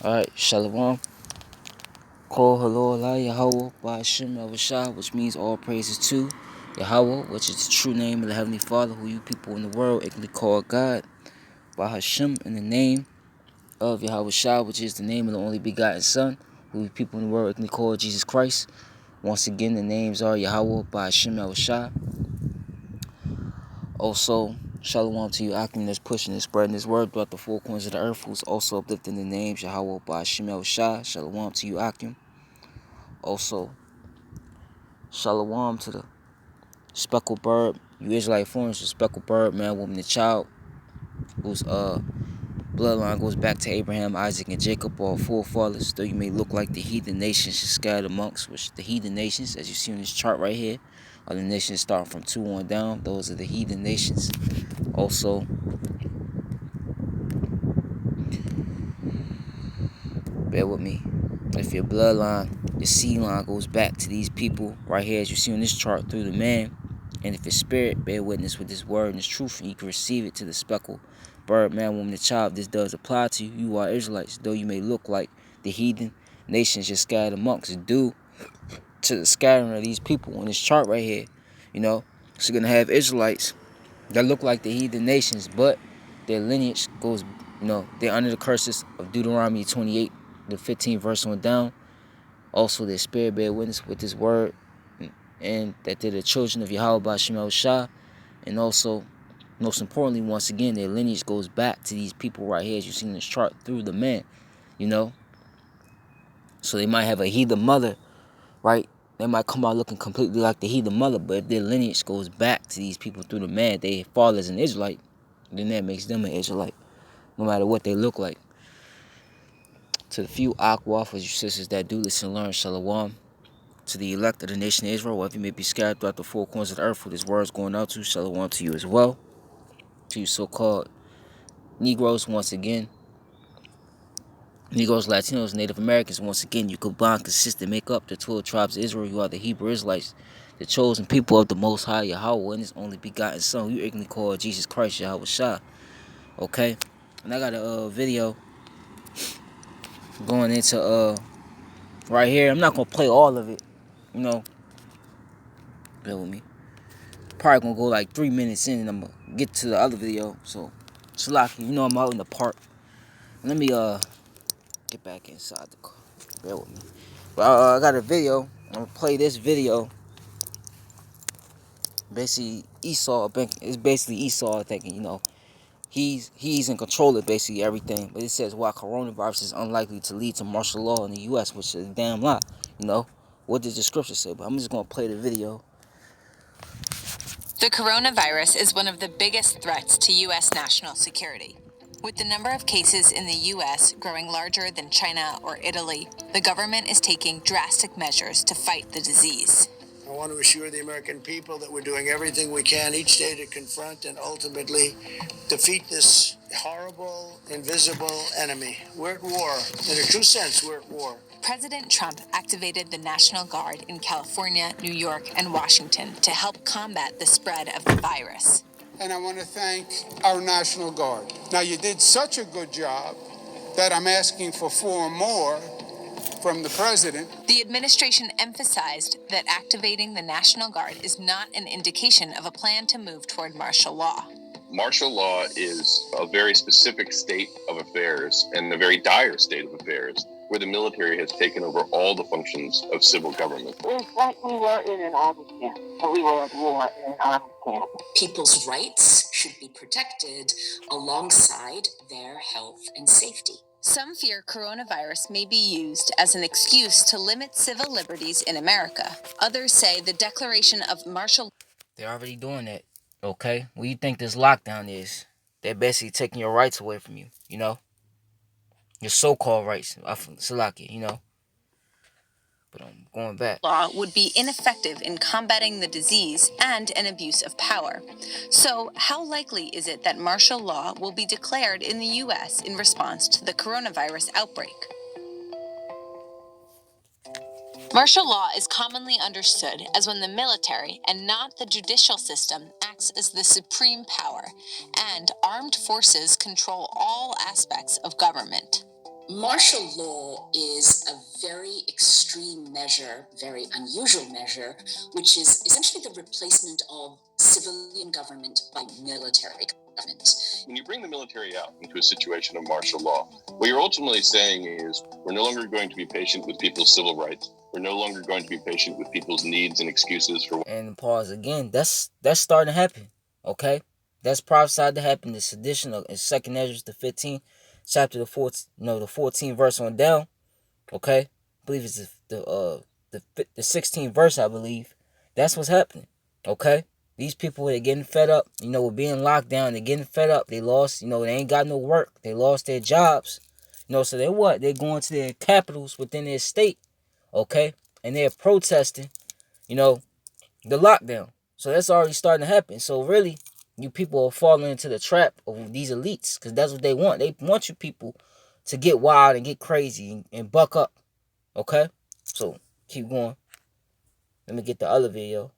Alright, Shalom. Call hello Allah Yahweh by Hashem Yahushua, which means all praises to Yahweh, which is the true name of the Heavenly Father, who you people in the world ignorantly call God. By Hashem, in the name of Yahushua, which is the name of the only begotten Son, who you people in the world ignorantly call Jesus Christ. Once again, the names are Yahweh by Hashem Yahushua. Also, Shalom to you, Akim, that's pushing and spreading His word throughout the four corners of the earth, who's also uplifting the names Yahweh by Hashem Yahushua. Shalom to you, Akim. Also, Shalom to the speckled bird, you Israelite foreigners, the speckled bird, man, woman, and child, whose bloodline goes back to Abraham, Isaac, and Jacob, all forefathers. Though you may look like the heathen nations scattered amongst, which the heathen nations, as you see on this chart right here, are the nations starting from 2 on down. Those are the heathen nations. Also, bear with me. If your bloodline, your seed line goes back to these people right here, as you see on this chart, through the man, and if your spirit bear witness with this word and this truth, and you can receive it to the speckled bird, man, woman, and child, this does apply to you. You are Israelites, though you may look like the heathen nations you're scattered amongst, due to the scattering of these people on this chart right here. So you're gonna have Israelites that look like the heathen nations, but their lineage goes, they're under the curses of Deuteronomy 28, the 15th verse on down. Also, their spirit bear witness with this word, and that they're the children of Yahweh by Shema Shah. And also, most importantly, once again, their lineage goes back to these people right here, as you see in this chart, through the man. So they might have a heathen mother, right? They might come out looking completely like the heathen mother, but if their lineage goes back to these people through the man, their father's an Israelite, then that makes them an Israelite, no matter what they look like. To the few Aqua, for you sisters that do listen and learn, Shalom. To the elect of the nation of Israel, wherever you may be scattered throughout the four corners of the earth, where this word is going out to, Shalom to you as well. To you so-called Negroes, once again, Negroes, Latinos, Native Americans, once again, you combine, consist, and make up the 12 tribes of Israel. You are the Hebrew Israelites, the chosen people of the Most High Yahweh, and His only begotten Son, you ignorantly call Jesus Christ, Yahweh Shah. Okay? And I got a video going into right here. I'm not gonna play all of it, bear with me. Probably gonna go like 3 minutes in, and I'm gonna get to the other video. So, Salaki, I'm out in the park. Let me get back inside the car. Bear with me. But I got a video. I'm gonna play this video. Basically, Esau. It's basically Esau thinking, he's in control of basically everything. But it says why coronavirus is unlikely to lead to martial law in the U.S., which is a damn lie. What does the scripture say? But I'm just gonna play the video. The coronavirus is one of the biggest threats to U.S. national security. With the number of cases in the U.S. growing larger than China or Italy, the government is taking drastic measures to fight the disease. I want to assure the American people that we're doing everything we can each day to confront and ultimately defeat this horrible, invisible enemy. We're at war. In a true sense, we're at war. President Trump activated the National Guard in California, New York, and Washington to help combat the spread of the virus. And I want to thank our National Guard. Now, you did such a good job that I'm asking for 4 more from the president. The administration emphasized that activating the National Guard is not an indication of a plan to move toward martial law. Martial law is a very specific state of affairs and a very dire state of affairs where the military has taken over all the functions of civil government. It's like we were in an army camp, or we were at war in an army camp. People's rights should be protected alongside their health and safety. Some fear coronavirus may be used as an excuse to limit civil liberties in America. Others say the declaration of martial... They're already doing that, okay? What do you think this lockdown is? They're basically taking your rights away from you, Your so-called rights, Salaki, But I'm going back. Law would be ineffective in combating the disease and an abuse of power. So, how likely is it that martial law will be declared in the U.S. in response to the coronavirus outbreak? Martial law is commonly understood as when the military and not the judicial system acts as the supreme power, and armed forces control all aspects of government. Martial law is a very extreme measure, very unusual measure, which is essentially the replacement of civilian government by military government. When you bring the military out into a situation of martial law, what you're ultimately saying is we're no longer going to be patient with people's civil rights. We're no longer going to be patient with people's needs and excuses for. And pause again. That's starting to happen. Okay, that's prophesied to happen. The sedition of in Second Ezra, the 15th chapter, the 14th verse on down. Okay, I believe it's the 16th verse. I believe that's what's happening. Okay, these people are getting fed up. With being locked down. They're getting fed up. They lost. They ain't got no work. They lost their jobs. So they're what? They're going to their capitals within their state. Okay, and they're protesting. The lockdown. So that's already starting to happen. So really, you people are falling into the trap of these elites because that's what they want. They want you people to get wild and get crazy and buck up. Okay? So keep going. Let me get the other video.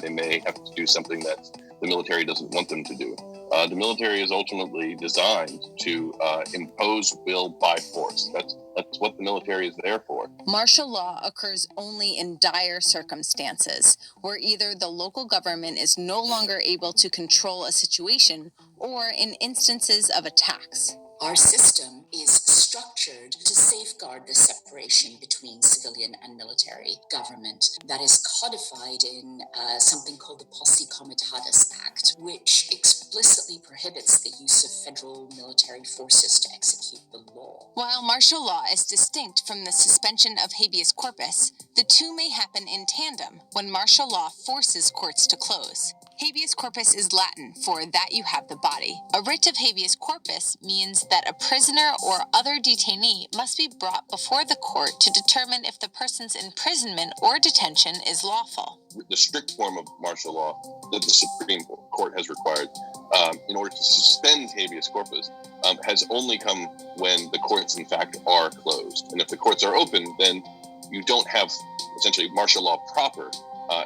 They may have to do something that the military doesn't want them to do. The military is ultimately designed to impose will by force. That's what the military is there for. Martial law occurs only in dire circumstances, where either the local government is no longer able to control a situation or in instances of attacks. Our system is structured to safeguard the separation between civilian and military government. That is codified in something called the Posse Comitatus Act, which explicitly prohibits the use of federal military forces to execute the law. While martial law is distinct from the suspension of habeas corpus, the two may happen in tandem when martial law forces courts to close. Habeas corpus is Latin for that you have the body. A writ of habeas corpus means that a prisoner or other detainee must be brought before the court to determine if the person's imprisonment or detention is lawful. The strict form of martial law that the Supreme Court has required in order to suspend habeas corpus has only come when the courts, in fact, are closed. And if the courts are open, then you don't have essentially martial law proper.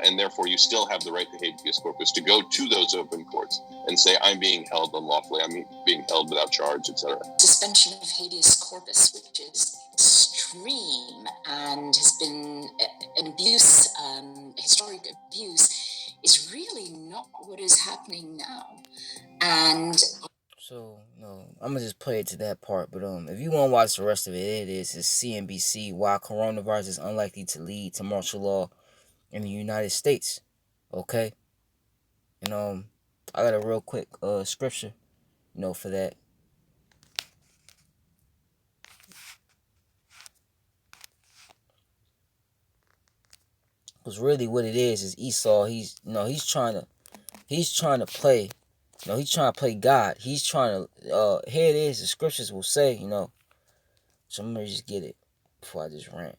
And therefore, you still have the right to habeas corpus to go to those open courts and say, I'm being held unlawfully, I'm being held without charge, etc. Suspension of habeas corpus, which is extreme and has been an abuse, historic abuse, is really not what is happening now. And so, I'm gonna just play it to that part. But if you want to watch the rest of it, it's CNBC. Why coronavirus is unlikely to lead to martial law in the United States. Okay, and I got a real quick scripture, for that. Because really, what it is Esau. He's trying to play. He's trying to play God. He's trying to. Here it is. The scriptures will say, So I'm gonna just get it before I just rant.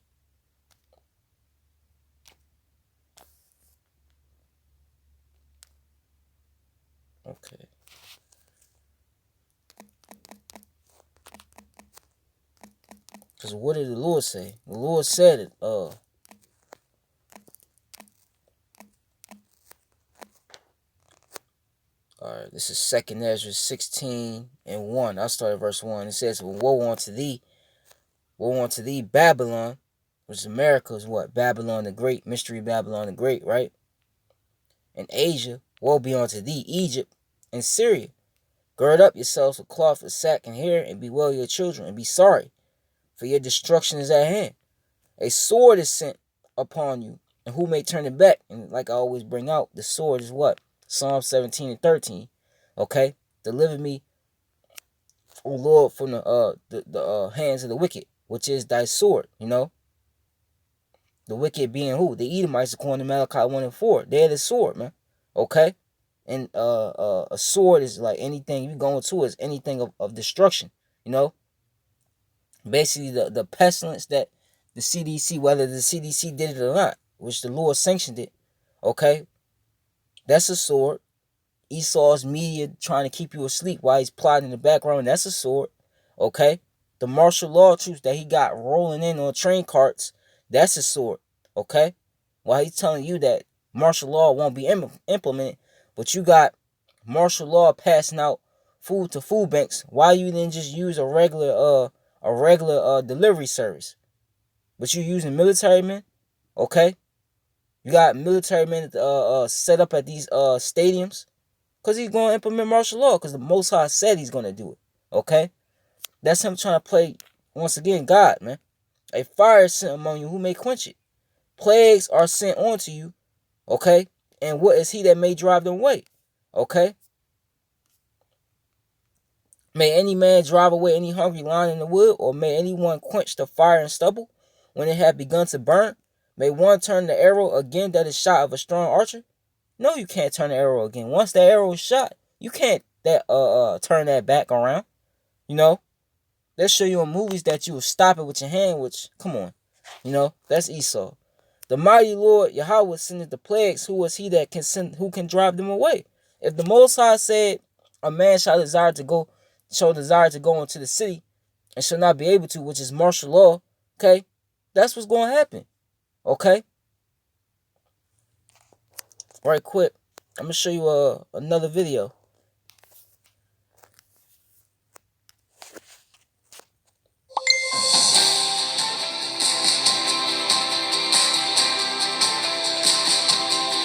Okay. Because what did the Lord say? The Lord said it. Alright, this is 2nd Ezra 16:1. I started verse 1. It says, woe unto thee, Babylon, which is America's what? Babylon the Great, Mystery Babylon the Great, right? And Asia, woe be unto thee, Egypt and Syria. Gird up yourselves with cloth, with sack and hair, and bewail your children, and be sorry, for your destruction is at hand. A sword is sent upon you, and who may turn it back? And like I always bring out, the sword is what? Psalm 17:13. Okay? Deliver me, O Lord, from the hands of the wicked, which is thy sword, The wicked being who? The Edomites, according to Malachi 1:4. They're the sword, man. Okay? And a sword is like anything you go into is anything of destruction, Basically, the pestilence that the CDC, whether the CDC did it or not, which the Lord sanctioned it, okay? That's a sword. Esau's media trying to keep you asleep while he's plotting in the background, that's a sword, okay? The martial law troops that he got rolling in on train carts, that's a sword, okay? While he's telling you that martial law won't be implemented, but you got martial law passing out food to food banks, why you didn't just use a regular a regular delivery service. But you using military men, okay? You got military men set up at these stadiums, because he's going to implement martial law, because the Most High said he's going to do it, okay? That's him trying to play, once again, God, man. A fire is sent among you, who may quench it? Plagues are sent onto you, okay? And what is he that may drive them away, okay? May any man drive away any hungry lion in the wood, or may anyone quench the fire and stubble when it hath begun to burn? May one turn the arrow again that is shot of a strong archer? No, you can't turn the arrow again. Once that arrow is shot, you can't turn that back around. You know, they show you in movies that you will stop it with your hand, which, come on, you know, that's Esau. The mighty Lord Yahweh sendeth the plagues. Who is he that can send? Who can drive them away? If the Most High said a man shall desire to go into the city and shall not be able to, which is martial law, okay, that's what's going to happen, okay. Right quick, I'm gonna show you another video.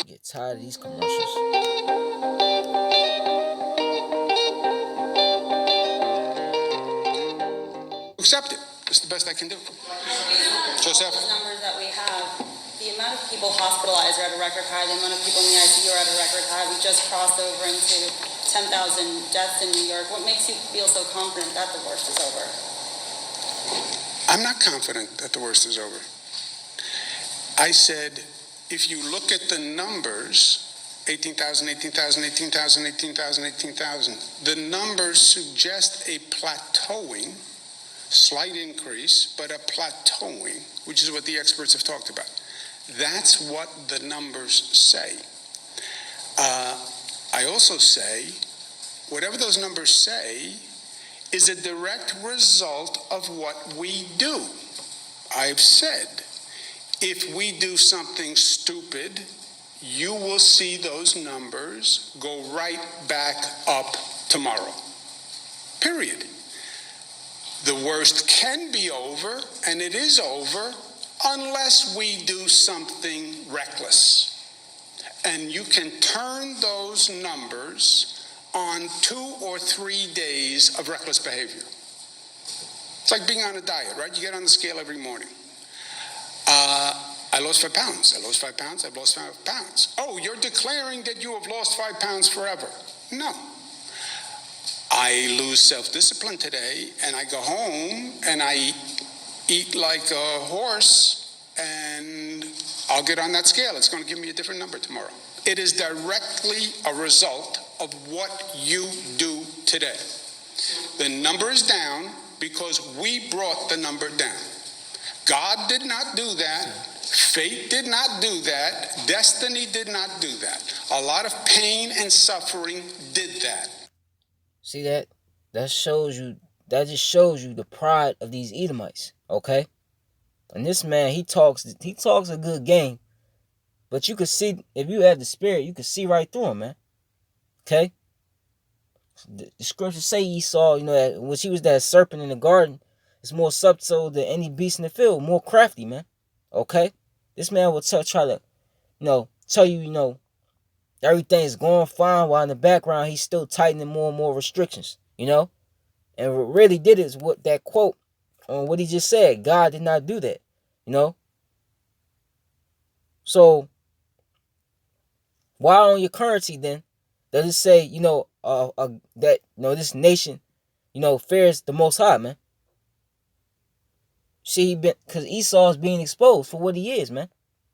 Get tired of these commercials. Accept it. It's the best I can do. Joseph? The numbers that we have, the amount of people hospitalized are at a record high, the amount of people in the ICU are at a record high. We just crossed over into 10,000 deaths in New York. What makes you feel so confident that the worst is over? I'm not confident that the worst is over. I said, if you look at the numbers, 18,000, 18,000, 18,000, 18,000, 18,000, the numbers suggest a plateauing, slight increase, but a plateauing, which is what the experts have talked about. That's what the numbers say. I also say, whatever those numbers say is a direct result of what we do. I've said, if we do something stupid, you will see those numbers go right back up tomorrow. Period. The worst can be over, and it is over, unless we do something reckless. And you can turn those numbers on 2 or 3 days of reckless behavior. It's like being on a diet, right? You get on the scale every morning. I lost 5 pounds. I lost 5 pounds. I've lost 5 pounds. Oh, you're declaring that you have lost 5 pounds forever. No. I lose self-discipline today, and I go home, and I eat like a horse, and I'll get on that scale. It's going to give me a different number tomorrow. It is directly a result of what you do today. The number is down because we brought the number down. God did not do that. Fate did not do that. Destiny did not do that. A lot of pain and suffering did that. See that? That just shows you the pride of these Edomites, okay? And this man, he talks a good game. But you can see, if you have the spirit, you can see right through him, man. Okay? The scriptures say Esau, you know, that when he was that serpent in the garden, it's more subtle than any beast in the field, more crafty, man. Okay? This man will try to, tell you, everything's going fine, while in the background he's still tightening more and more restrictions, And what really did is what that quote on what he just said. God did not do that, So why on your currency then does it say, that this nation, fears the Most High, man? See, because Esau is being exposed for what he is, man.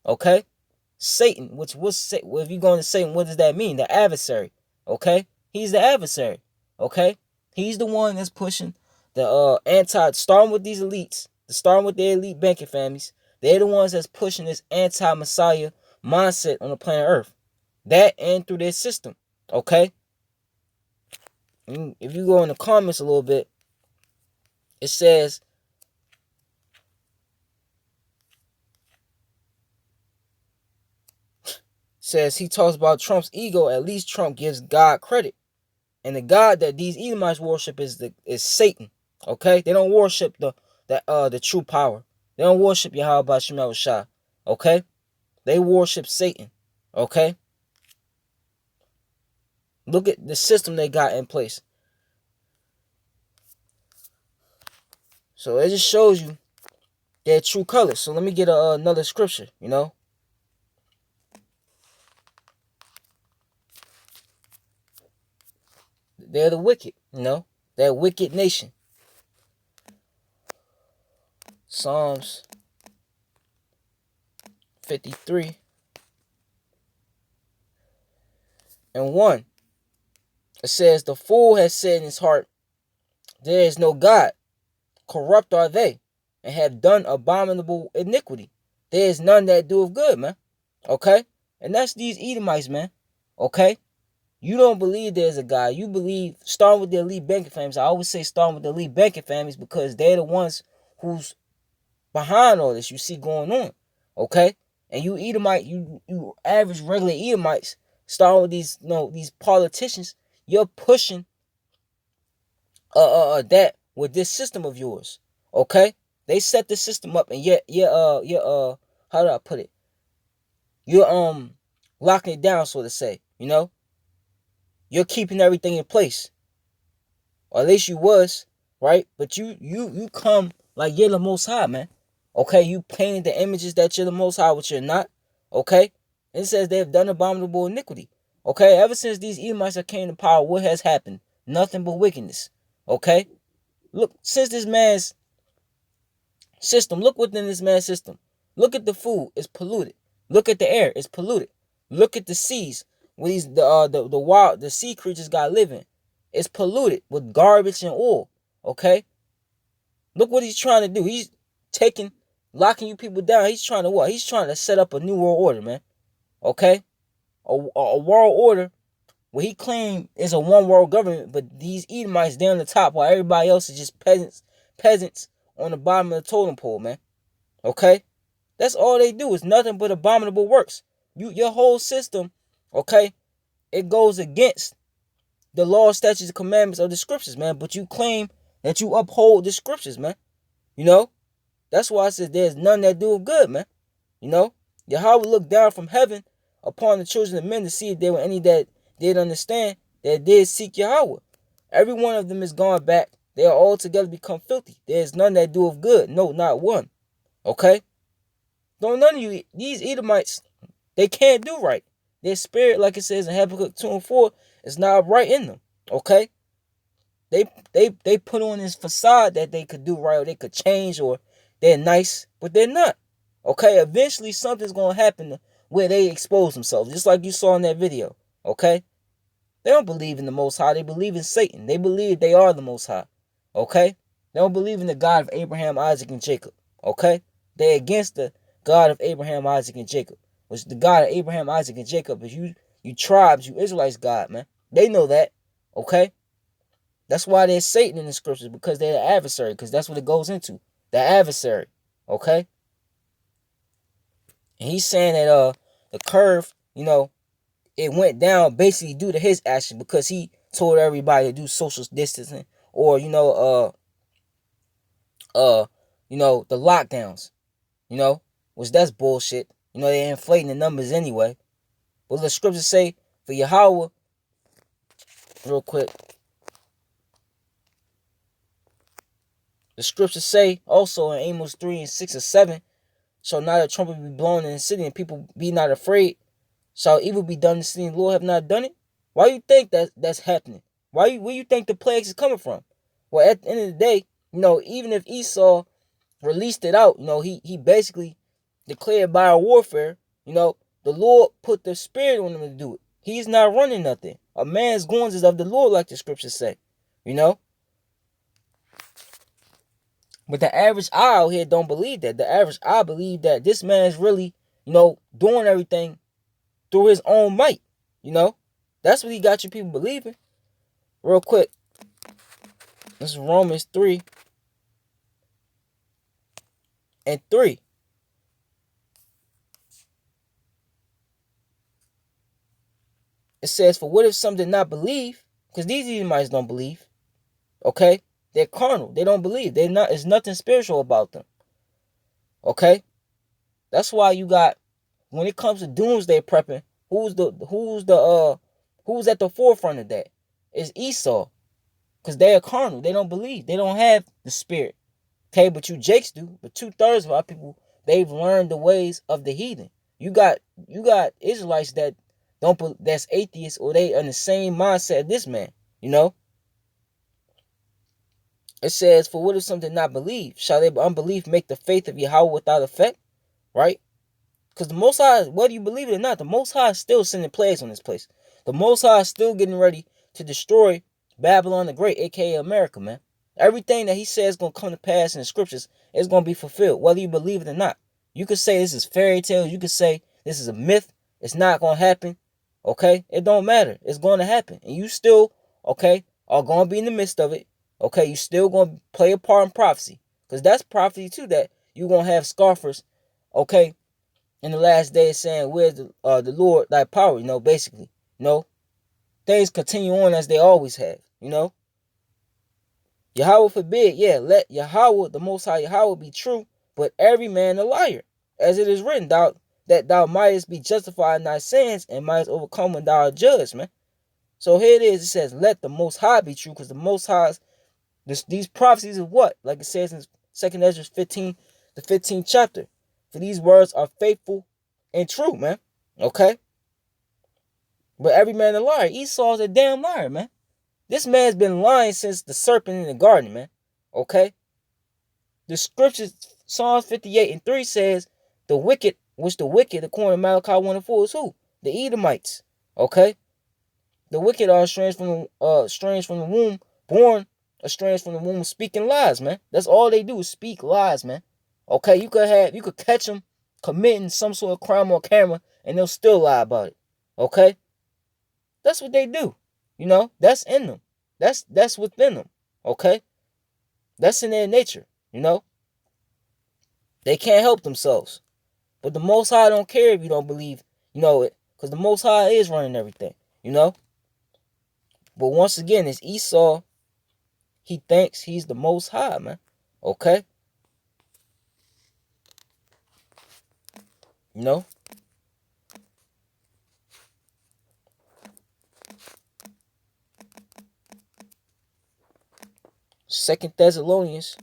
Okay, Satan, if you going to Satan, what does that mean? The adversary. Okay, he's the adversary. Okay, he's the one that's pushing the starting with these elites, starting with the elite banking families. They're the ones that's pushing this anti-Messiah mindset on the planet Earth. That and through their system. Okay, and if you go in the comments a little bit, it says, he talks about Trump's ego. At least Trump gives God credit, and the God that these Edomites worship is Satan. Okay? They don't worship the true power. They don't worship Yahweh Shemel Shah. Okay? They worship Satan. Okay? Look at the system they got in place. So it just shows you their true colors. So let me get another scripture, They're the wicked, That wicked nation. Psalms 53 and 1. It says, the fool has said in his heart, there is no God. Corrupt are they, and have done abominable iniquity. There is none that doeth good, man. Okay? And that's these Edomites, man. Okay? You don't believe there's a God. You believe, starting with the elite banking families. I always say starting with the elite banking families because they're the ones who's behind all this you see going on. Okay? And you Edomite, you average regular Edomites, starting with these politicians, you're pushing that with this system of yours. Okay? They set the system up and yet how do I put it? You're locking it down, so to say, You're keeping everything in place. Or at least you was, right? But you come like you're the most high, man. Okay, you painted the images that you're the most high, which you're not. Okay? It says they have done abominable iniquity. Okay, ever since these Edomites have came to power, what has happened? Nothing but wickedness. Okay? Look, since this man's system, look within this man's system. Look at the food, it's polluted. Look at the air, it's polluted. Look at the seas, where the sea creatures got living. It's polluted with garbage and oil. Okay? Look what he's trying to do. He's locking you people down. He's trying to what? He's trying to set up a new world order, man. Okay? A world order where he claimed is a one world government, but these Edomites down on the top while everybody else is just peasants on the bottom of the totem pole, man. Okay? That's all they do is nothing but abominable works. Your whole system, okay, it goes against the law, statutes, and commandments of the scriptures, man. But you claim that you uphold the scriptures, man. That's why I said there's none that do good, man. Yahweh looked down from heaven upon the children of men to see if there were any that did understand, that did seek Yahweh. Every one of them is gone back. They are all together become filthy. There is none that doeth good. No, not one. Okay? Don't none of you, these Edomites, they can't do right. Their spirit, like it says in Habakkuk 2 and 4, is not right in them. Okay? They put on this facade that they could do right or they could change or they're nice, but they're not. Okay? Eventually something's going to happen where they expose themselves, just like you saw in that video. Okay? They don't believe in the Most High. They believe in Satan. They believe they are the Most High. Okay? They don't believe in the God of Abraham, Isaac, and Jacob. Okay? They're against the God of Abraham, Isaac, and Jacob. Which the God of Abraham, Isaac, and Jacob is you tribes, you Israelites God, man. They know that. Okay? That's why there's Satan in the scriptures, because they're the adversary, because that's what it goes into. The adversary. Okay? And he's saying that the curve, it went down basically due to his action because he told everybody to do social distancing or the lockdowns, which that's bullshit. They're inflating the numbers anyway. But the scriptures say for Yahweh, real quick, the scriptures say also in Amos 3 and 6 and 7, shall not a trumpet be blown in the city and people be not afraid? Shall evil be done in the city and the Lord have not done it? Why you think that's happening? Where you think the plagues is coming from? Well, at the end of the day, even if Esau released it out, he basically declared biowarfare, the Lord put the spirit on him to do it. He's not running nothing. A man's goings is of the Lord, like the scriptures say, But the average eye out here don't believe that. The average eye believe that this man's really, doing everything through his own might, That's what he got you people believing. Real quick, this is Romans 3 and 3. It says, for what if some did not believe? Because these Edomites don't believe. Okay? They're carnal. They don't believe. They're not. There's nothing spiritual about them. Okay, that's why you got, when it comes to doomsday prepping, who's at the forefront of that? It's Esau, because they are carnal. They don't believe. They don't have the spirit. Okay, but you Jakes do. But 2/3 of our people, they've learned the ways of the heathen. You got Israelites that that's atheists, or they in the same mindset of this man. You know, it says, "For what if something not believed? Shall their unbelief make the faith of Yahweh without effect?" Right? Because the Most High, whether you believe it or not, the Most High is still sending plagues on this place. The Most High is still getting ready to destroy Babylon the Great, aka America, man. Everything that he says is going to come to pass in the scriptures is going to be fulfilled, whether you believe it or not. You could say this is fairy tales. You could say this is a myth. It's not going to happen. Okay? It don't matter. It's going to happen. And you still, okay, are going to be in the midst of it. Okay? You still going to play a part in prophecy. Because that's prophecy too, that you're going to have scoffers, okay, in the last days saying, where's the Lord thy power, basically. Things continue on as they always have, Yahweh forbid, let Yahweh, the Most High Yahweh, be true, but every man a liar. As it is written, that thou mightest be justified in thy sins, and mightest overcome when thou art judged, man. So here it is, it says, let the Most High be true, because the Most High's, these prophecies of what? Like it says in 2nd Ezra 15, the 15th chapter. For these words are faithful and true, man. Okay? But every man a liar. Esau's a damn liar, man. This man's been lying since the serpent in the garden, man. Okay? The scriptures, Psalms 58:3 says, the wicked, according to Malachi 1:4, is who? The Edomites. Okay? The wicked are estranged from the womb, born estranged from the womb, speaking lies, man. That's all they do is speak lies, man. Okay, you could catch them committing some sort of crime on camera, and they'll still lie about it. Okay, that's what they do. That's in them. That's within them. Okay, that's in their nature. They can't help themselves. But the Most High don't care if you don't believe, it, because the Most High is running everything. But once again, it's Esau. He thinks he's the Most High, man. Okay? 2nd Thessalonians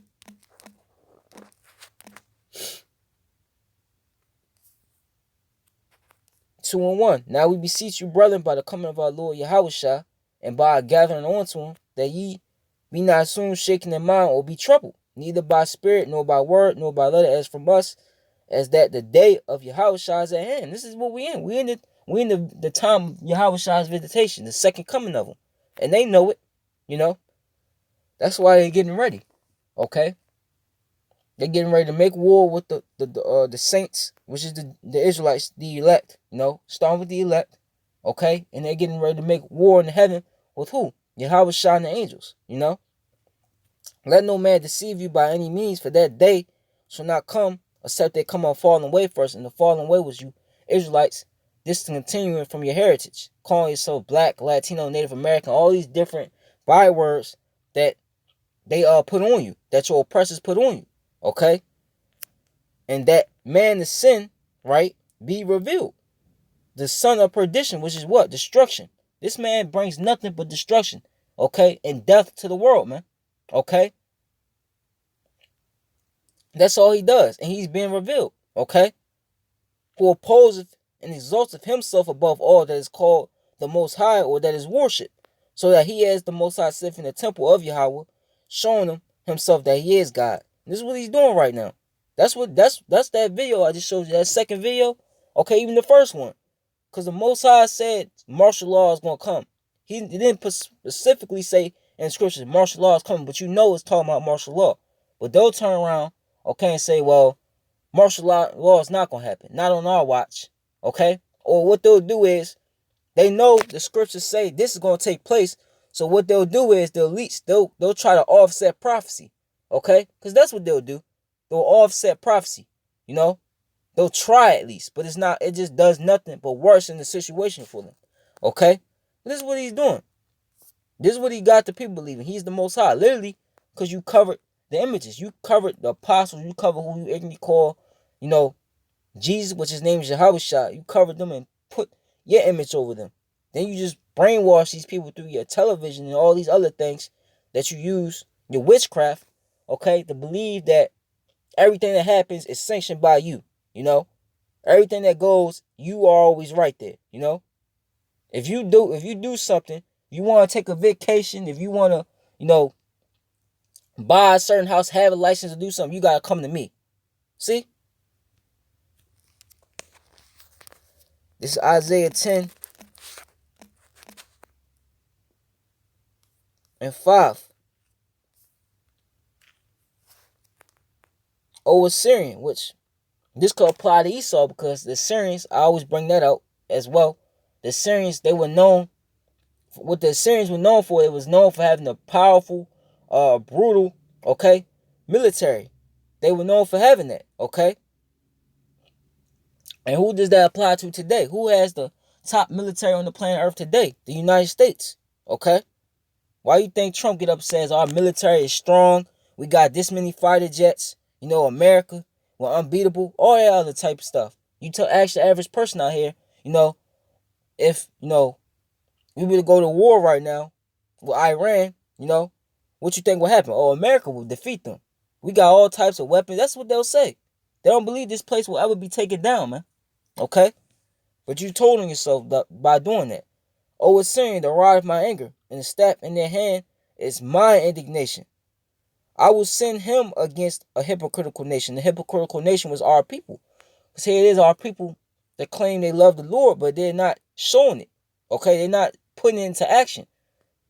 2:1. Now we beseech you, brethren, by the coming of our Lord Yahushua, and by our gathering unto him, that ye be not soon shaken in mind or be troubled, neither by spirit, nor by word, nor by letter, as from us, as that the day of Yahushua is at hand. This is what we in. We in the time of Yahushua's visitation, the second coming of him. And they know it. That's why they're getting ready. Okay? They're getting ready to make war with the saints, which is the Israelites, the elect. Starting with the elect. Okay? And they're getting ready to make war in heaven with who? Yahushua and the angels. Let no man deceive you by any means, for that day shall not come, except they come on falling away first. And the falling away was you Israelites discontinuing from your heritage, calling yourself black, Latino, Native American, all these different bywords that they put on you, that your oppressors put on you. Okay? And that man of sin, right, be revealed. The son of perdition, which is what? Destruction. This man brings nothing but destruction. Okay? And death to the world, man. Okay? That's all he does. And he's being revealed. Okay? Who opposes and exalteth himself above all that is called the Most High, or that is worshipped, so that he as the Most High sits in the temple of Yahweh, showing him himself that he is God. This is what he's doing right now. That's that video I just showed you, that second video. Okay, even the first one. Because the Most High said martial law is going to come. He didn't specifically say in the scriptures martial law is coming, but it's talking about martial law. But they'll turn around, okay, and say, well, martial law is not going to happen. Not on our watch. Okay? Or what they'll do is, they know the scriptures say this is going to take place. So what they'll do is they'll try to offset prophecy. Okay? Because that's what they'll do. They'll offset prophecy. They'll try at least. But it just does nothing but worsen the situation for them. Okay? This is what he's doing. This is what he got the people believing. He's the Most High. Literally, Because you covered the images. You covered the apostles. You covered who you ignorantly call, Jesus, which his name is Yahushua. You covered them and put your image over them. Then you just brainwash these people through your television and all these other things that you use, your witchcraft, okay, to believe that everything that happens is sanctioned by you, Everything that goes, you are always right there, If you do something, you want to take a vacation, if you want to, buy a certain house, have a license to do something, you got to come to me. See? This is Isaiah 10:5. O Assyrian, which this could apply to Esau because the Assyrians, I always bring that out as well. The Assyrians, they were known, what the Assyrians were known for, it was known for having a powerful, brutal, okay, military. They were known for having that, okay? And who does that apply to today? Who has the top military on the planet Earth today? The United States, okay? Why you think Trump get up and says our military is strong? We got this many fighter jets. America, we're unbeatable. All that other type of stuff. You ask the average person out here, if, we were to go to war right now with Iran, what you think will happen? Oh, America will defeat them. We got all types of weapons. That's what they'll say. They don't believe this place will ever be taken down, man. Okay? But you told on yourself by doing that. Oh, it's saying the rod of my anger and the staff in their hand is my indignation. I will send him against a hypocritical nation. The hypocritical nation was our people. Because here it is, our people that claim they love the Lord, but they're not showing it. Okay? They're not putting it into action.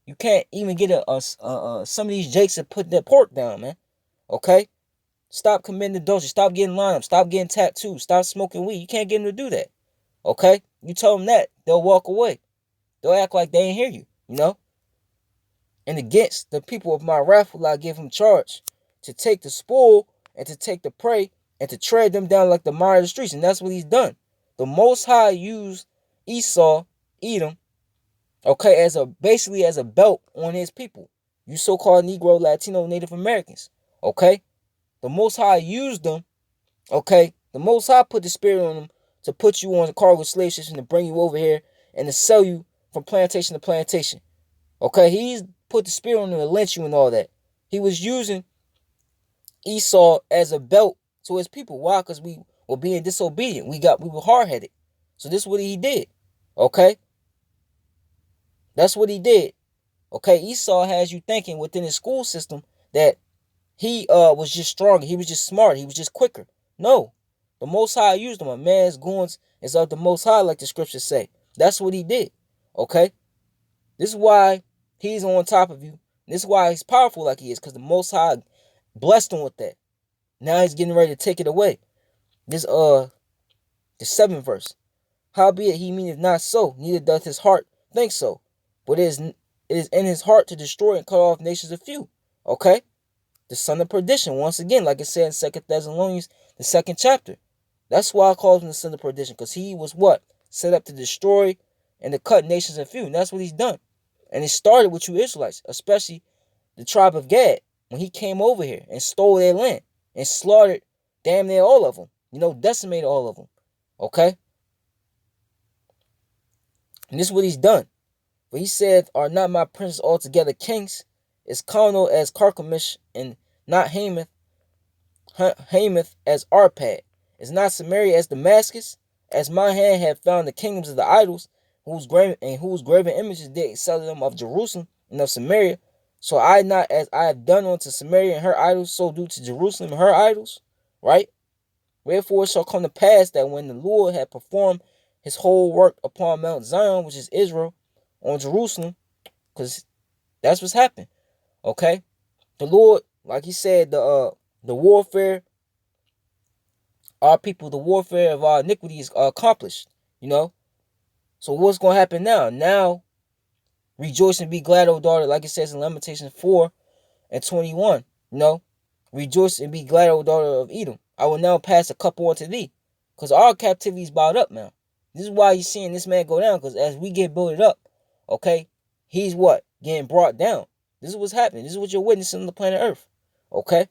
You can't even get some of these jakes to put their pork down, man. Okay? Stop committing adultery. Stop getting lined up. Stop getting tattooed. Stop smoking weed. You can't get them to do that. Okay? You tell them that, they'll walk away. They'll act like they ain't hear you, And against the people of my wrath will I give him charge to take the spoil and to take the prey and to tread them down like the mire of the streets. And that's what he's done. The Most High used Esau, Edom, okay, basically as a belt on his people. You so-called Negro, Latino, Native Americans. Okay? The Most High used them. Okay? The Most High put the spirit on them to put you on the cargo slave ships and to bring you over here and to sell you from plantation to plantation. Okay? He's put the spirit on them to lynch you and all that. He was using Esau as a belt to his people. Why? Because we were being disobedient. We were hard-headed. So this is what he did. Okay? That's what he did. Okay? Esau has you thinking within his school system that he was just stronger. He was just smarter. He was just quicker. No. The Most High used him. A man's goings is of the Most High, like the scriptures say. That's what he did. Okay? This is why he's on top of you. This is why he's powerful like he is, because the Most High blessed him with that. Now he's getting ready to take it away. This the 7th verse. Howbeit he meaneth not so, neither doth his heart think so. But it is in his heart to destroy and cut off nations of few. Okay? The son of perdition, once again, like it said in 2 Thessalonians, the 2nd chapter. That's why I call him the son of perdition, because he was what? Set up to destroy and to cut nations of few. And that's what he's done. And it started with you Israelites, especially the tribe of Gad, when he came over here and stole their land and slaughtered damn near all of them. Decimated all of them. Okay? And this is what he's done. For he said, are not my princes altogether kings? Is Carmel as Carchemish, and not Hamath as Arpad? Is not Samaria as Damascus? As my hand have found the kingdoms of the idols, whose graven images did sell them of Jerusalem and of Samaria. So I not as I have done unto Samaria and her idols, so do to Jerusalem and her idols. Right? Wherefore it shall come to pass that when the Lord had performed his whole work upon Mount Zion, which is Israel, on Jerusalem, because that's what's happened. Okay? The Lord, like he said, the warfare, our people, the warfare of our iniquity is accomplished. So what's going to happen now? Now, rejoice and be glad, O daughter, like it says in Lamentations 4:21. Rejoice and be glad, O daughter of Edom. I will now pass a cup on to thee. Because our captivity is bowed up now. This is why you're seeing this man go down. Because as we get built up, okay, he's what? Getting brought down. This is what's happening. This is what you're witnessing on the planet Earth. Okay?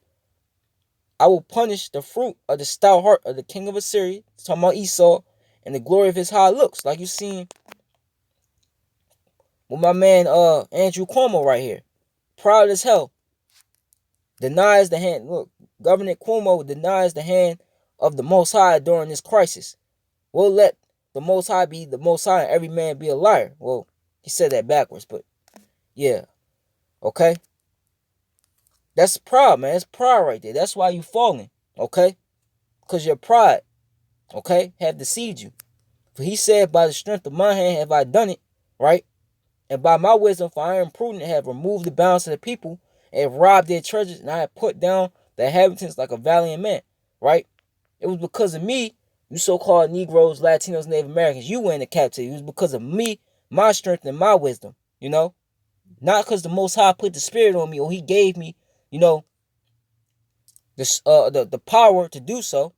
I will punish the fruit of the stout heart of the king of Assyria. It's talking about Esau and the glory of his high looks. Like you seen with my man Andrew Cuomo right here. Proud as hell. Denies the hand. Look, Governor Cuomo denies the hand of the Most High during this crisis. We'll let the Most High be the Most High and every man be a liar. Well, he said that backwards, but yeah. Okay? That's pride, man. That's pride right there. That's why you falling. Okay? Because your pride, okay, have deceived you. For he said, by the strength of my hand have I done it, right? And by my wisdom, for I am prudent, have removed the bounds of the people, and have robbed their treasures, and I have put down the inhabitants like a valiant man, right? It was because of me, you so-called Negroes, Latinos, Native Americans, you went into captivity. It was because of me, my strength, and my wisdom, you know? Not because the Most High put the spirit on me, or he gave me, you know, the power to do so,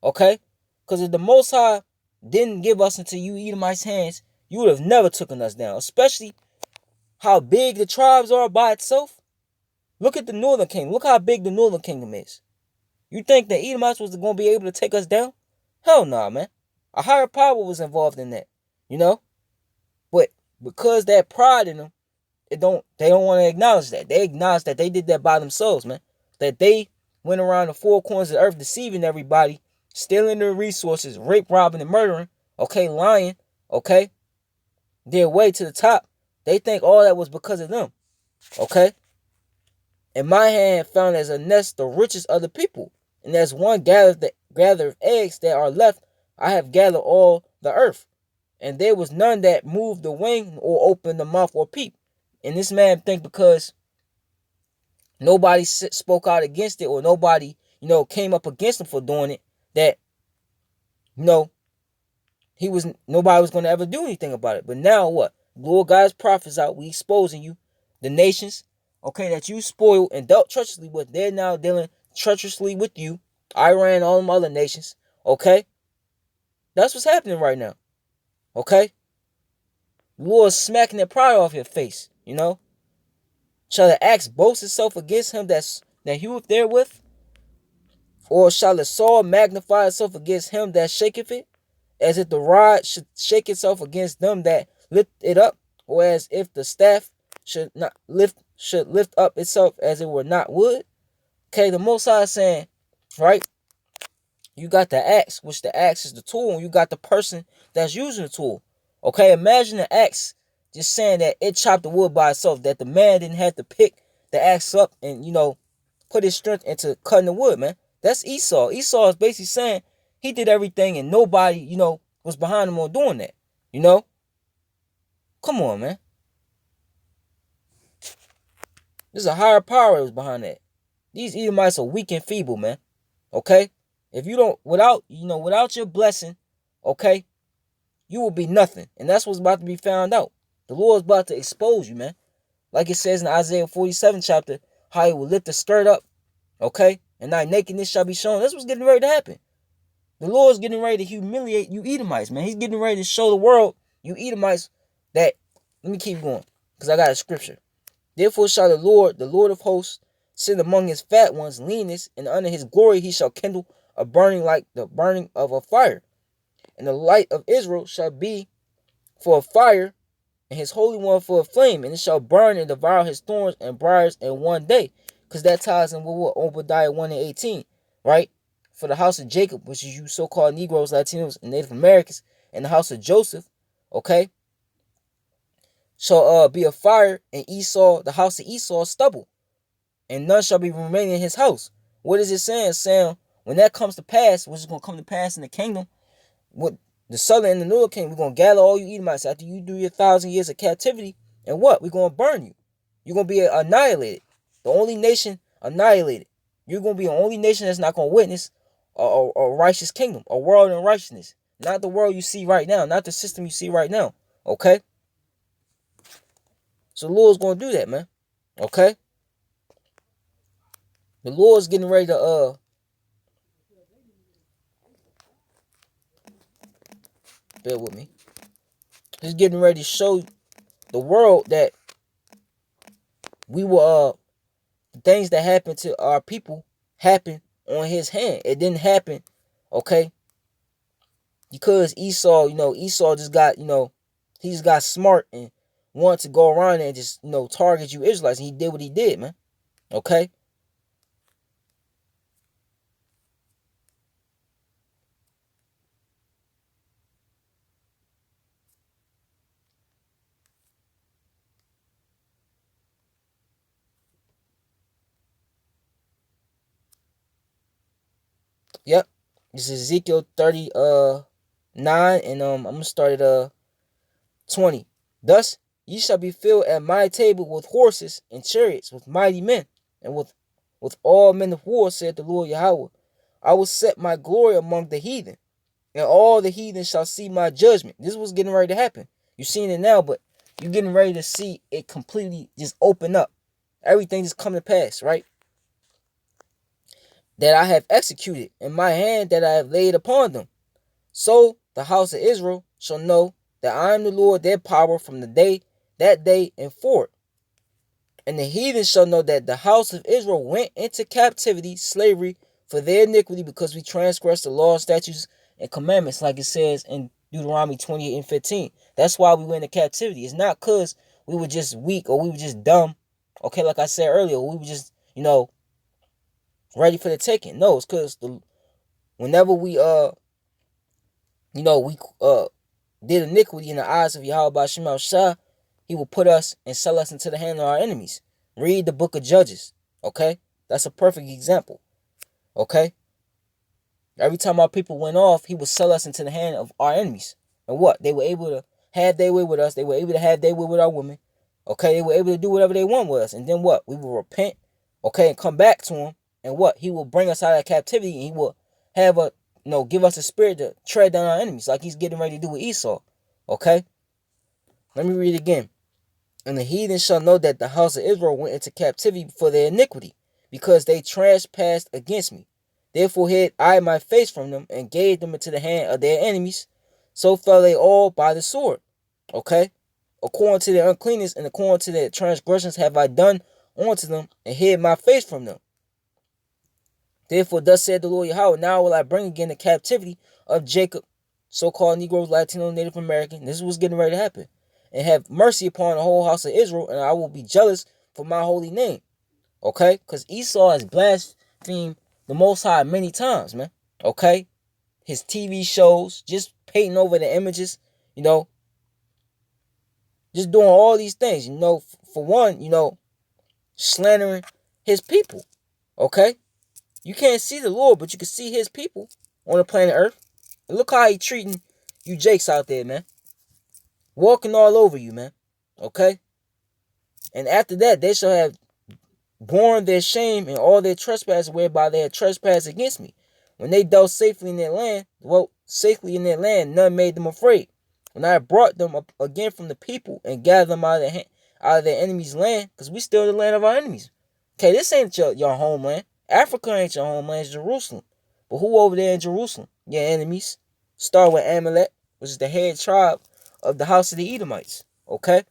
okay? Because if the Most High didn't give us into you Edomites' hands, you would have never taken us down. Especially how big the tribes are by itself. Look at the Northern Kingdom. Look how big the Northern Kingdom is. You think the Edomites was going to be able to take us down? Hell nah, man. A higher power was involved in that, you know? But because that pride in them, they don't want to acknowledge that. They acknowledge that they did that by themselves, man. That they went around the four corners of the earth deceiving everybody, stealing their resources, rape, robbing, and murdering, okay, lying, okay, their way to the top. They think all that was because of them, okay? And my hand found as a nest the richest of the people. And as one gather of eggs that are left, I have gathered all the earth. And there was none that moved the wing or opened the mouth or peep. And this man think because nobody spoke out against it or nobody, came up against him for doing it, that, nobody was going to ever do anything about it. But now what? Lord God's prophets out, we exposing you, the nations, okay, that you spoiled and dealt treacherously with. They're now dealing treacherously with you. Iran, all them other nations, okay? That's what's happening right now, okay? The Lord's smacking the pride off your face, Shall the axe boast itself against him that heweth therewith? Or shall the sword magnify itself against him that shaketh it? As if the rod should shake itself against them that lift it up, or as if the staff should lift up itself as it were not wood. Okay, the Most High is saying, right? You got the axe, which the axe is the tool, and you got the person that's using the tool. Okay, imagine the axe just saying that it chopped the wood by itself, that the man didn't have to pick the axe up and, put his strength into cutting the wood, man. That's Esau. Esau is basically saying he did everything and nobody, was behind him on doing that. Come on, man. There's a higher power that was behind that. These Edomites are weak and feeble, man. Okay? If you don't, without your blessing, okay, you will be nothing. And that's what's about to be found out. The Lord's about to expose you, man. Like it says in Isaiah 47 chapter, how he will lift the skirt up, okay? And thy nakedness shall be shown. That's what's getting ready to happen. The Lord's getting ready to humiliate you Edomites, man. He's getting ready to show the world, you Edomites, that, let me keep going, because I got a scripture. Therefore shall the Lord of hosts, send among his fat ones leanness, and under his glory he shall kindle a burning like the burning of a fire. And the light of Israel shall be for a fire, and his holy one for a flame, and it shall burn and devour his thorns and briars in one day. Because that ties in with what Obadiah 1 and 18, right? For the house of Jacob, which is you so-called Negroes, Latinos, and Native Americans, and the house of Joseph, okay, shall be a fire, and Esau, the house of Esau, stubble, and none shall be remaining in his house. What is it saying? It's saying when that comes to pass, which is going to come to pass in the kingdom, what the southern and the northern kingdom, we're going to gather all you Edomites after you do your 1,000 years of captivity, and what? We're going to burn you. You're going to be annihilated. The only nation annihilated. You're going to be the only nation that's not going to witness a righteous kingdom, a world in righteousness. Not the world you see right now, not the system you see right now, okay? So the Lord's going to do that, man, okay? The Lord's getting ready to, bear with me. He's getting ready to show the world that we will the things that happened to our people happened on his hand. It didn't happen, okay, because Esau, Esau just got, he just got smart and wanted to go around and just, target you Israelites. And he did what he did, man. Okay? Yep. This is Ezekiel 39, and I'm gonna start at 20. Thus ye shall be filled at my table with horses and chariots, with mighty men, and with all men of war, said the Lord Yahweh. I will set my glory among the heathen, and all the heathen shall see my judgment. This was getting ready to happen. You're seeing it now, but you're getting ready to see it completely just open up. Everything just come to pass, right? That I have executed in my hand, that I have laid upon them. So the house of Israel shall know that I am the Lord their power from that day and forward. And the heathen shall know that the house of Israel went into captivity, slavery, for their iniquity, because we transgressed the law, statutes, and commandments, like it says in Deuteronomy 28 and 15. That's why we went into captivity. It's not because we were just weak or we were just dumb. Okay, like I said earlier, we were just, ready for the taking. No, it's because whenever we did iniquity in the eyes of Yahweh by Shema Shah, he will put us and sell us into the hand of our enemies. Read the book of Judges. Okay? That's a perfect example. Okay? Every time our people went off, he would sell us into the hand of our enemies. And what? They were able to have their way with us. They were able to have their way with our women. Okay? They were able to do whatever they want with us. And then what? We will repent. Okay? And come back to him. And what? He will bring us out of captivity, and he will have give us a spirit to tread down our enemies, like he's getting ready to do with Esau. Okay? Let me read it again. And the heathen shall know that the house of Israel went into captivity for their iniquity, because they trespassed against me. Therefore hid I my face from them, and gave them into the hand of their enemies. So fell they all by the sword. Okay? According to their uncleanness and according to their transgressions have I done unto them, and hid my face from them. Therefore, thus said the Lord Yahweh, now will I bring again the captivity of Jacob, so-called Negroes, Latino, Native American. This was getting ready to happen. And have mercy upon the whole house of Israel, and I will be jealous for my holy name. Okay? Because Esau has blasphemed the Most High many times, man. Okay? His TV shows, just painting over the images, just doing all these things, for one, slandering his people. Okay? You can't see the Lord, but you can see his people on the planet Earth. And look how he treating you jakes out there, man. Walking all over you, man. Okay? And after that, they shall have borne their shame and all their trespasses whereby they had trespassed against me. When they dwelt safely in their land, none made them afraid. When I brought them up again from the people and gathered them out of their enemies' land, because we still in the land of our enemies. Okay, this ain't your homeland. Africa ain't your homeland, it's Jerusalem. But who over there in Jerusalem? Your enemies. Start with Amalek, which is the head tribe of the house of the Edomites. Okay?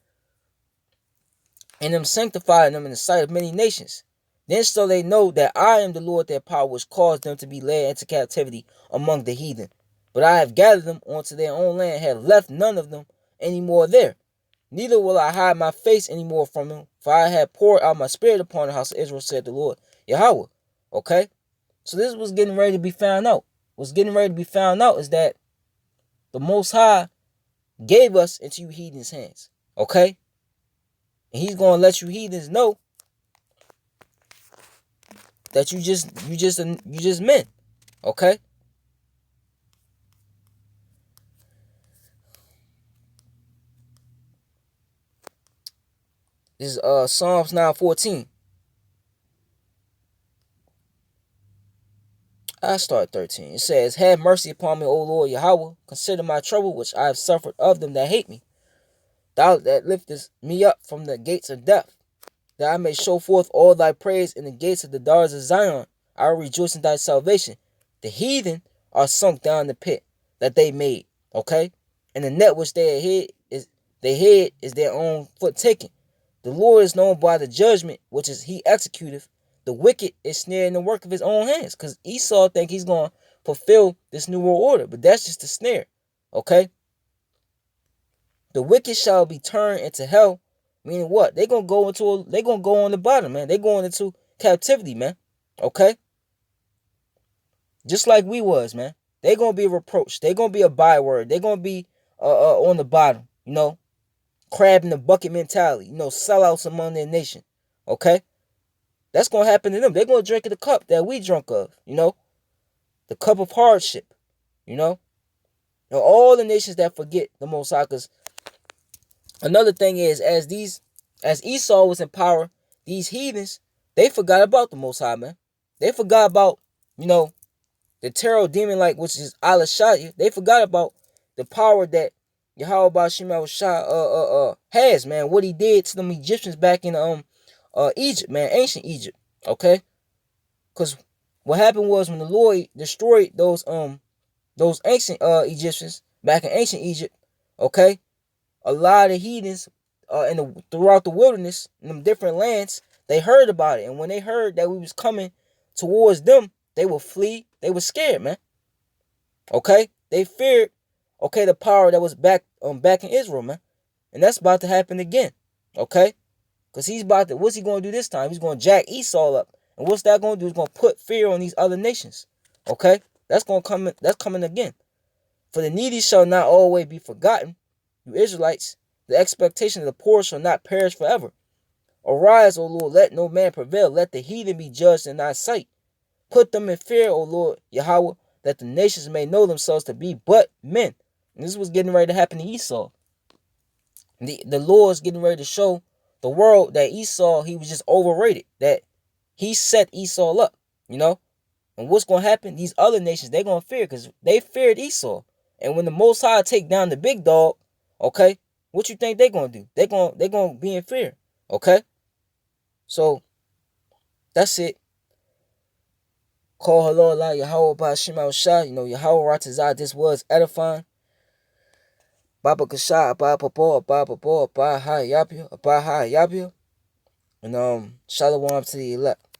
And them sanctifying them in the sight of many nations. Then shall they know that I am the Lord their power, which caused them to be led into captivity among the heathen. But I have gathered them onto their own land, have left none of them any more there. Neither will I hide my face any more from them, for I have poured out my spirit upon the house of Israel, said the Lord Yahweh. Okay? So this was getting ready to be found out. What's getting ready to be found out is that the Most High gave us into you heathens' hands. Okay? And he's going to let you heathens know that you just men. Okay? This is Psalms 9:14. I start 13. It says, have mercy upon me, O Lord Yahweh. Consider my trouble, which I have suffered of them that hate me. Thou that liftest me up from the gates of death, that I may show forth all thy praise in the gates of the daughters of Zion. I will rejoice in thy salvation. The heathen are sunk down in the pit that they made. Okay? And the net which they hid is their own foot taken. The Lord is known by the judgment, which is he executeth. The wicked is snared in the work of his own hands. Because Esau think he's going to fulfill this new world order. But that's just a snare. Okay? The wicked shall be turned into hell. Meaning what? They gonna go on the bottom, man. They going into captivity, man. Okay? Just like we was, man. They gonna be a reproach. They gonna be a byword. They gonna be on the bottom, crab in the bucket mentality, sellouts among their nation. Okay? That's gonna happen to them. They're gonna drink of the cup that we drunk of, the cup of hardship, all the nations that forget the Most High. Because another thing is, as Esau was in power, these heathens, they forgot about the Most High, man. They forgot about, the terror demon, which is Allah Shah. They forgot about the power that Yahweh Shema Shah has, man. What he did to them Egyptians back in Egypt, man, ancient Egypt. Okay, because what happened was when the Lord destroyed those ancient Egyptians back in ancient Egypt. Okay, a lot of heathens throughout the wilderness in them different lands, they heard about it, and when they heard that we was coming towards them, they would flee. They were scared, man. Okay, they feared. Okay, the power that was back in Israel, man, and that's about to happen again. Okay, because what's he going to do this time? He's going to jack Esau up, and what's that going to do? He's going to put fear on these other nations. Okay, that's coming again. For the needy shall not always be forgotten. You Israelites, the expectation of the poor shall not perish forever. Arise, O Lord, let no man prevail. Let the heathen be judged in thy sight. Put them in fear, O Lord Yahweh, that the nations may know themselves to be but men. And this was getting ready to happen to Esau. The Lord's getting ready to show the world that Esau, he was just overrated. That he set Esau up, And what's going to happen? These other nations, they're going to fear because they feared Esau. And when the Most High take down the big dog, okay, what you think they're going to do? They're going to be in fear, okay? So, that's it. Call hello Allah Yahweh Ba'ashim al-Shah. Yahweh Ratazah, this was edifying. Baba Kasha, Abba Pabo, Abba Pabo, Abba Ha Yabia, Abba Ha Yabia. And shalom to the elect.